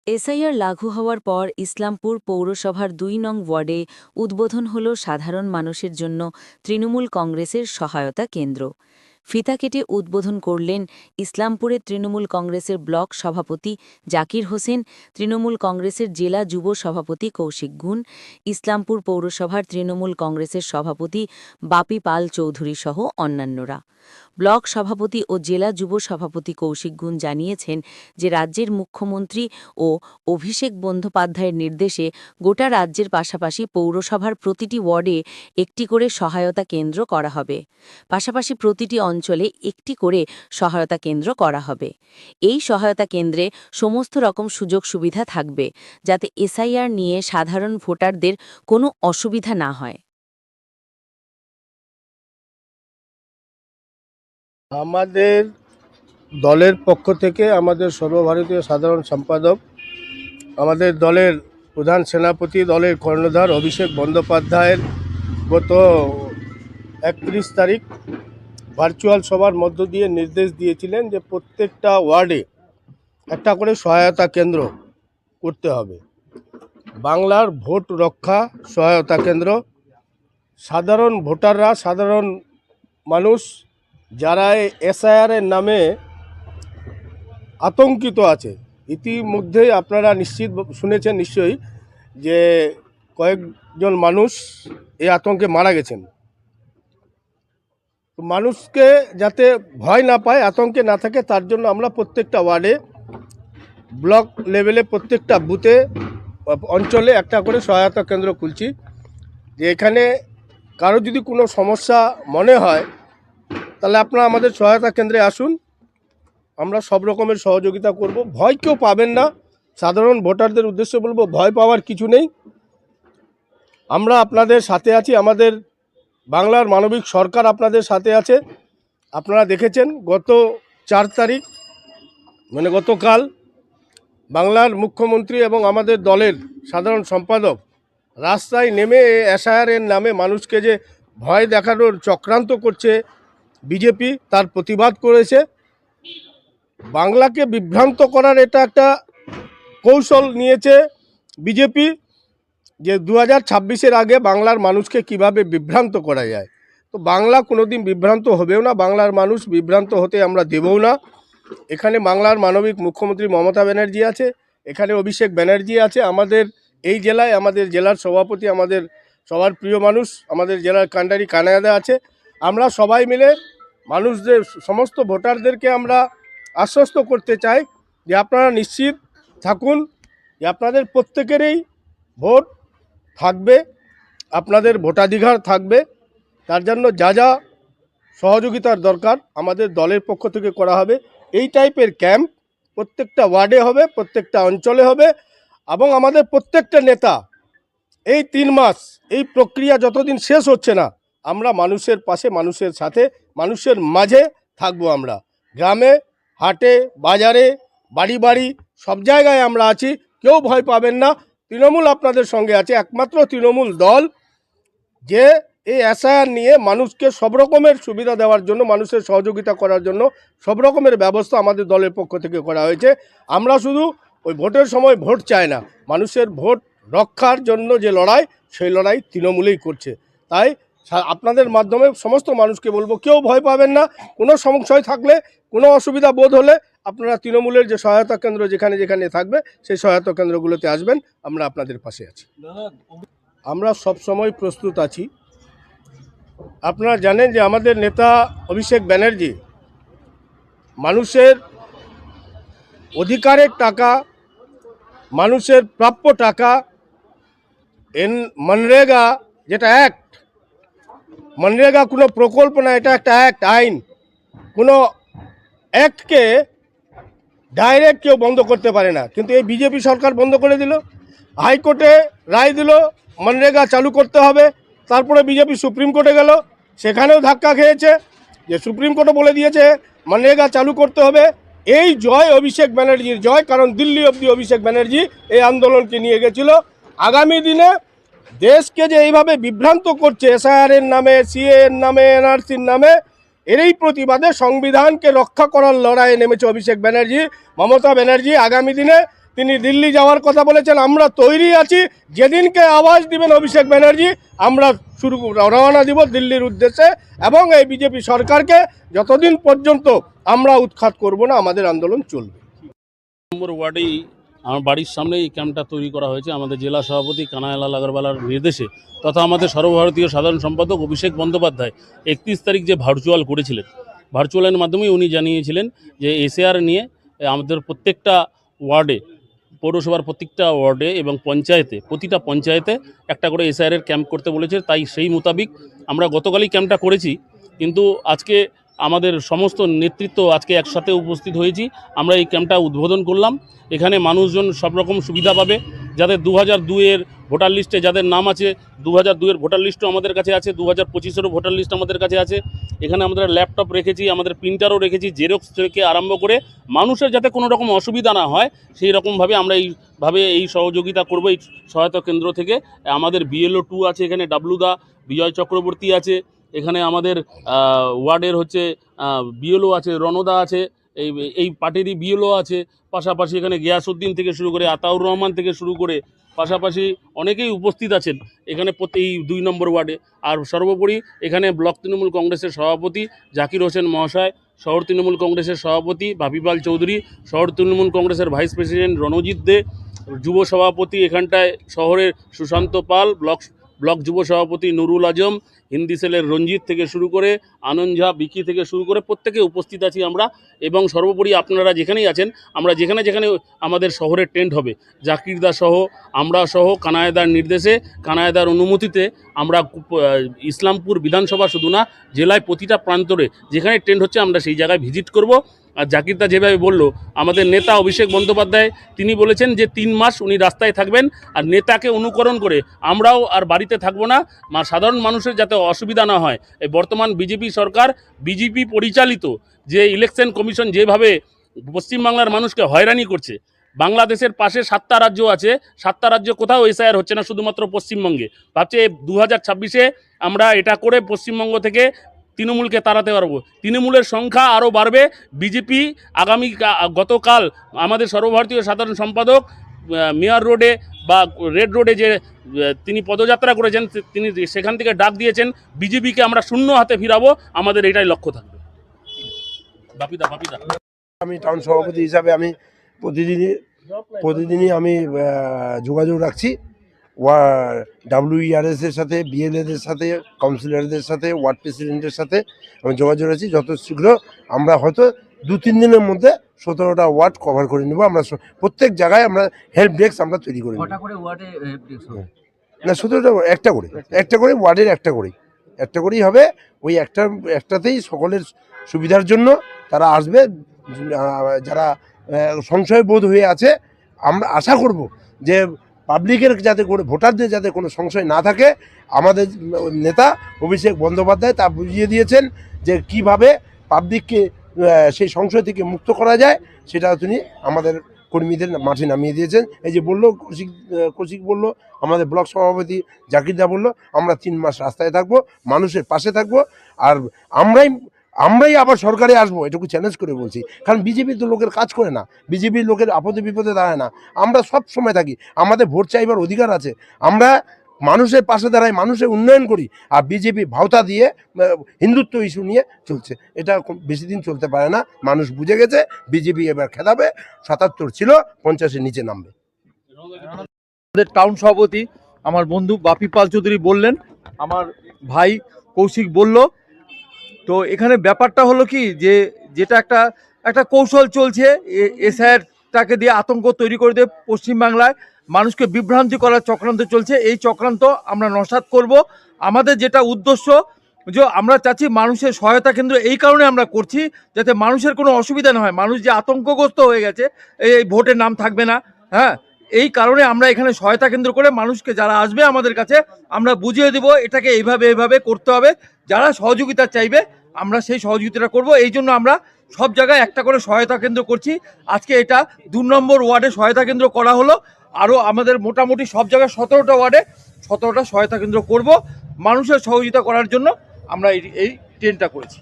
SIR লাগু হওয়ার পর ইসলামপুর পৌরসভার ২ নং ওয়ার্ডে উদ্বোধন হল সাধারণ মানুষের জন্য তৃণমূল কংগ্রেসের সহায়তা কেন্দ্র। ফিতা কেটে উদ্বোধন করলেন ইসলামপুরের তৃণমূল কংগ্রেসের ব্লক সভাপতি জাকির হোসেন, তৃণমূল কংগ্রেসের জেলা যুব সভাপতি কৌশিক গুণ, ইসলামপুর পৌরসভার তৃণমূল কংগ্রেসের সভাপতি বাপি পাল চৌধুরী সহ অন্যান্যরা। ব্লক সভাপতি ও জেলা যুব সভাপতি কৌশিক গুণ জানিয়েছেন যে রাজ্যের মুখ্যমন্ত্রী ও অভিষেক বন্দ্যোপাধ্যায়ের নির্দেশে গোটা রাজ্যের পাশাপাশি পৌরসভার প্রতিটি ওয়ার্ডে একটি করে সহায়তা কেন্দ্র করা হবে। পাশাপাশি প্রতিটি অঞ্চলে একটি করে সহায়তা কেন্দ্র করা হবে। এই সহায়তা কেন্দ্রে সমস্ত রকম সুযোগ সুবিধা থাকবে, যাতে এসআইআর নিয়ে সাধারণ ভোটারদের কোনো অসুবিধা না হয়। আমাদের দলের পক্ষ থেকে আমাদের সর্বভারতীয় সাধারণ সম্পাদক, আমাদের দলের প্রধান সেনাপতি, দলের কর্ণধার অভিষেক বন্দ্যোপাধ্যায়ের গত 31 তারিখ ভার্চুয়াল সভার মধ্য দিয়ে নির্দেশ দিয়েছিলেন যে প্রত্যেকটা ওয়ার্ডে একটা করে সহায়তা কেন্দ্র করতে হবে। বাংলার ভোট রক্ষা সহায়তা কেন্দ্র। সাধারণ ভোটাররা, সাধারণ মানুষ যারা এসআইআরের নামে আতঙ্কিত আছে, ইতিমধ্যে আপনারা শুনেছেন নিশ্চয়ই যে কয়েকজন মানুষ এই আতঙ্কে মারা গেছেন। তো মানুষকে যাতে ভয় না পায়, আতঙ্কে না থাকে, তার জন্য আমরা প্রত্যেকটা ওয়ার্ডে, ব্লক লেভেলে প্রত্যেকটা বুথে, অঞ্চলে একটা করে সহায়তা কেন্দ্র খুলছি। যে এখানে কারো যদি কোনো সমস্যা মনে হয় তাহলে আপনারা আমাদের সহায়তা কেন্দ্রে আসুন, আমরা সব রকমের সহযোগিতা করব। ভয় কেউ পাবেন না। সাধারণ ভোটারদের উদ্দেশ্যে বলবো, ভয় পাওয়ার কিছু নেই। আমরা আপনাদের সাথে আছি। আমাদের বাংলার মানবিক সরকার আপনাদের সাথে আছে। আপনারা দেখেছেন গত 4 তারিখ মানে গতকাল বাংলার মুখ্যমন্ত্রী এবং আমাদের দলের সাধারণ সম্পাদক রাস্তায় নেমে এসআইআরের নামে মানুষকে যে ভয় দেখানোর চক্রান্ত করছে বিজেপি, তার প্রতিবাদ করেছে। বাংলাকে বিভ্রান্ত করার এটা একটা কৌশল নিয়েছে বিজেপি, যে 2026-এর আগে বাংলার মানুষকে কিভাবে বিভ্রান্ত করা যায়। তো বাংলা কোনোদিন বিভ্রান্ত হবেও না, বাংলার মানুষ বিভ্রান্ত হতে আমরা দেবও না। এখানে বাংলার মানবিক মুখ্যমন্ত্রী মমতা ব্যানার্জি আছে, এখানে অভিষেক ব্যানার্জি আছে, আমাদের এই জেলায় আমাদের জেলার সভাপতি, আমাদের সবার প্রিয় মানুষ, আমাদের জেলার কান্ডারি কানায়াদা আছে। আমরা সবাই মিলে মানুষদের, সমস্ত ভোটারদেরকে আমরা আশ্বস্ত করতে চাই যে আপনারা নিশ্চিত থাকুন যে আপনাদের প্রত্যেকেরই ভোট থাকবে, আপনাদের ভোটাধিকার থাকবে। তার জন্য যা যা সহযোগিতার দরকার আমাদের দলের পক্ষ থেকে করা হবে। এই টাইপের ক্যাম্প প্রত্যেকটা ওয়ার্ডে হবে, প্রত্যেকটা অঞ্চলে হবে, এবং আমাদের প্রত্যেকটা নেতা এই 3 মাস এই প্রক্রিয়া যতদিন শেষ হচ্ছে না, আমরা মানুষের পাশে, মানুষের সাথে, মানুষের মাঝে থাকবো। আমরা গ্রামে, হাটে, বাজারে, বাড়ি বাড়ি সব জায়গায় আমরা আছি। কেউ ভয় পাবেন না। তৃণমূল আপনাদের সঙ্গে আছে, একমাত্র তৃণমূল দল যে এই এসআইআর নিয়ে মানুষকে সব রকমের সুবিধা দেওয়ার জন্য, মানুষের সহযোগিতা করার জন্য সব রকমের ব্যবস্থা আমাদের দলের পক্ষ থেকে করা হয়েছে। আমরা শুধু ওই ভোটের সময় ভোট চাই না, মানুষের ভোট রক্ষার জন্য যে লড়াই, সেই লড়াই তৃণমূলেই করছে। তাই আপনাদের মাধ্যমে সমস্ত মানুষকে বলবো, কেউ ভয় পাবেন না। কোনো সংশয় থাকলে, কোনো অসুবিধা বোধ হলে আপনারা তৃণমূলের যে সহায়তা কেন্দ্র যেখানে যেখানে থাকবে, সেই সহায়তা কেন্দ্রগুলোতে আসবেন, আমরা আপনাদের পাশে আছি। আমরা সব সময় প্রস্তুত আছি। আপনারা জানেন যে আমাদের নেতা অভিষেক ব্যানার্জি মানুষের অধিকারের টাকা, মানুষের প্রাপ্য টাকা, মনরেগা যেটা অ্যাক্ট, মনরেগা কোনো প্রকল্প না, এটা একটা অ্যাক্ট, আইন। কোনো অ্যাক্টকে ডাইরেক্ট কেউ বন্ধ করতে পারে না, কিন্তু এই বিজেপি সরকার বন্ধ করে দিল। হাইকোর্টে রায় দিল মনরেগা চালু করতে হবে, তারপরে বিজেপি সুপ্রিম কোর্টে গেল, সেখানেও ধাক্কা খেয়েছে, যে সুপ্রিম কোর্টও বলে দিয়েছে মনরেগা চালু করতে হবে। এই জয় অভিষেক ব্যানার্জির জয়, কারণ দিল্লি অবধি অভিষেক ব্যানার্জি এই আন্দোলনকে নিয়ে গেছিল। আগামী দিনে দেশকে যে এইভাবে বিভ্রান্ত করছে এসআইআরের নামে, সিএর নামে, এনআরসির নামে, এরই প্রতিবাদে সংবিধানকে রক্ষা করার লড়াইয়ে নেমেছে অভিষেক ব্যানার্জি, মমতা ব্যানার্জি। আগামী দিনে তিনি দিল্লি যাওয়ার কথা বলেছেন। আমরা তৈরি আছি, যেদিনকে আওয়াজ দিবেন অভিষেক ব্যানার্জি আমরা রওনা দিব দিল্লির উদ্দেশ্যে, এবং এই বিজেপি সরকারকে যতদিন পর্যন্ত আমরা উৎখাত করব না আমাদের আন্দোলন চলবে। নম্বর ওয়ার্ডেই আমার বাড়ির সামনে এই ক্যাম্পটা তৈরি করা হয়েছে আমাদের জেলা সভাপতি কানাইলাল আগরওয়ালার নির্দেশে তথা আমাদের সর্বভারতীয় সাধারণ সম্পাদক অভিষেক বন্দ্যোপাধ্যায় 31 তারিখ যে ভার্চুয়াল করেছিলেন, ভার্চুয়ালের মাধ্যমেই উনি জানিয়েছিলেন যে এসএআর নিয়ে আমাদের প্রত্যেকটা ওয়ার্ডে, পৌরসভার প্রত্যেকটা ওয়ার্ডে এবং পঞ্চায়েতে, প্রতিটা পঞ্চায়েতে একটা করে এসআইআরের ক্যাম্প করতে বলেছে। তাই সেই মোতাবিক আমরা গতকালই ক্যাম্পটা করেছি, কিন্তু আজকে আমাদের সমস্ত নেতৃত্ব আজকে একসাথে উপস্থিত হয়েছি। আমরা এই ক্যাম্পটা উদ্বোধন করলাম। এখানে মানুষজন সব রকম সুবিধা পাবে। যাদের 2002-এর ভোটার লিস্টে যাদের নাম আছে, 2002-এর ভোটার লিস্টও আমাদের কাছে আছে, 2025-এরও ভোটার লিস্ট আমাদের কাছে আছে। এখানে আমাদের ল্যাপটপ রেখেছি, আমাদের প্রিন্টারও রেখেছি, জেরক্স থেকে আরম্ভ করে মানুষের যাতে কোনো রকম অসুবিধা না হয় সেই রকমভাবে আমরা এই সহযোগিতা করব এই সহায়তা কেন্দ্র থেকে। আমাদের BLO 2 আছে, এখানে ডাবলুদা বিজয় চক্রবর্তী আছে, এখানে আমাদের ওয়ার্ডের হচ্ছে BLO আছে, রণদা আছে, এই পার্টিরই BLO আছে। পাশাপাশি এখানে গিয়াসউদ্দিন থেকে শুরু করে আতাউর রহমান থেকে শুরু করে পাশাপাশি অনেকেই উপস্থিত আছেন এখানে এই 2 নম্বর ওয়ার্ডে। আর সর্বোপরি এখানে ব্লক তৃণমূল কংগ্রেসের সভাপতি জাকির হোসেন মহাশয়, শহর তৃণমূল কংগ্রেসের সভাপতি বাপিপাল চৌধুরী, শহর তৃণমূল কংগ্রেসের ভাইস প্রেসিডেন্ট রণজিৎ দে, যুব সভাপতি এখানটায় শহরের সুশান্ত পাল, ব্লক যুব সভাপতি নুরুল আজম, হিন্দি সেলের রঞ্জিত থেকে শুরু করে আনন্দ ঝা, বিকি থেকে শুরু করে প্রত্যেকে উপস্থিত আছি আমরা। এবং সর্বোপরি আপনারা যেখানেই আছেন, আমরা যেখানে যেখানে আমাদের শহরের টেন্ট হবে, জাকিরদা সহ, আমরা সহ, কানাইদার নির্দেশে, কানাইদার অনুমতিতে আমরা ইসলামপুর বিধানসভা শুধু না, জেলায় প্রতিটা প্রান্তরে যেখানে টেন্ট হচ্ছে আমরা সেই জায়গায় ভিজিট করব। আর জাকিরদা যেভাবে বলল, আমাদের নেতা অভিষেক বন্দ্যোপাধ্যায় তিনি বলেছেন যে 3 মাস উনি রাস্তায় থাকবেন, আর নেতাকে অনুকরণ করে আমরাও আর বাড়িতে থাকবো না, সাধারণ মানুষের যাতে অসুবিধা না হয়। এই বর্তমান বিজেপি সরকার, বিজেপি পরিচালিত যে ইলেকশন কমিশন যেভাবে পশ্চিমবাংলার মানুষকে হয়রানি করছে, বাংলাদেশের পাশে 7টা রাজ্য আছে, 7টা রাজ্য কোথাও এসআইআর হচ্ছে না, শুধুমাত্র পশ্চিমবঙ্গে। ভাবছে 2026-এ আমরা এটা করে পশ্চিমবঙ্গ থেকে তৃণমূলকে তাড়াতে পারবো। তৃণমূলের সংখ্যা আরও বাড়বে। বিজেপি গতকাল আমাদের সর্বভারতীয় সাধারণ সম্পাদক মেয়র রোডে বা রেড রোডে যে তিনি পদযাত্রা করেছেন, তিনি সেখান থেকে ডাক দিয়েছেন বিজেপিকে আমরা শূন্য হাতে ফিরাবো, আমাদের এটাই লক্ষ্য থাকবে। বাপিদা আমি টাউন সভাপতি হিসাবে আমি প্রতিদিনই আমি যোগাযোগ রাখছি WERS এর সাথে, BLA-দের সাথে, কাউন্সিলরদের সাথে, ওয়ার্ড প্রেসিডেন্টের সাথে আমি যোগাযোগ রাখছি। যত শীঘ্র আমরা হয়তো 2-3 দিনের মধ্যে 17টা ওয়ার্ড কভার করে নেব। আমরা প্রত্যেক জায়গায় আমরা হেল্প ডেস্ক আমরা তৈরি করে নেব। না, 17টা একটা করে ওয়ার্ডের একটা করেই হবে। ওই একটাতেই সকলের সুবিধার জন্য তারা আসবে। যারা সংশয় বোধ হয়ে আছে, আমরা আশা করব যে পাবলিকের যাতে করে, ভোটারদের যাতে কোনো সংশয় না থাকে। আমাদের নেতা অভিষেক বন্দ্যোপাধ্যায় তা বুঝিয়ে দিয়েছেন যে কিভাবে পাবলিককে সেই সংশয় থেকে মুক্ত করা যায়, সেটা তিনি আমাদের কর্মীদের মাঠে নামিয়ে দিয়েছেন। এই যে বললো কৌশিক বললো, আমাদের ব্লক সভাপতি জাকিরদা বললো, আমরা 3 মাস রাস্তায় থাকবো, মানুষের পাশে থাকবো। আর আমরাই আবার সরকারে আসবো, এটুকু চ্যালেঞ্জ করে বলছি। কারণ বিজেপির তো লোকের কাজ করে না, বিজেপির লোকের আপদে বিপদে দাঁড়ায় না। আমরা সব সময় থাকি, আমাদের ভোট চাইবার অধিকার আছে। আমরা মানুষের পাশে দাঁড়াই, মানুষের উন্নয়ন করি। আর বিজেপি ভাওতা দিয়ে হিন্দুত্ব ইস্যু নিয়ে চলছে, এটা বেশি দিন চলতে পারে না। মানুষ বুঝে গেছে বিজেপি এবার খেদাবে। 77 ছিল, 50-এর নিচে নামবে। আমাদের টাউন সভাপতি আমার বন্ধু বাপিপাল চৌধুরী বললেন, আমার ভাই কৌশিক বলল। তো এখানে ব্যাপারটা হলো কি, যে যেটা একটা কৌশল চলছে, এসআইআরটাকে দিয়ে আতঙ্ক তৈরি করে দিয়ে পশ্চিমবাংলায় মানুষকে বিভ্রান্তি করার চক্রান্ত চলছে। এই চক্রান্ত আমরা নস্যাৎ করব। আমাদের যেটা উদ্দেশ্য, যে আমরা চাচ্ছি মানুষের সহায়তা কেন্দ্র এই কারণে আমরা করছি যাতে মানুষের কোনো অসুবিধা না হয়। মানুষ যে আতঙ্কগ্রস্ত হয়ে গেছে, এই ভোটের নাম থাকবে না, হ্যাঁ, এই কারণে আমরা এখানে সহায়তা কেন্দ্র করে মানুষকে যারা আসবে আমাদের কাছে আমরা বুঝিয়ে দেব এটাকে এইভাবে করতে হবে। যারা সহযোগিতা চাইবে আমরা সেই সহযোগিতাটা করব। এই জন্য আমরা সব জায়গায় একটা করে সহায়তা কেন্দ্র করছি। আজকে এটা 2 নম্বর ওয়ার্ডে সহায়তা কেন্দ্র করা হলো। আরও আমাদের মোটামুটি সব জায়গায় 17টা ওয়ার্ডে 17টা সহায়তা কেন্দ্র করব। মানুষের সহযোগিতা করার জন্য আমরা এই ট্রেনটা করেছি।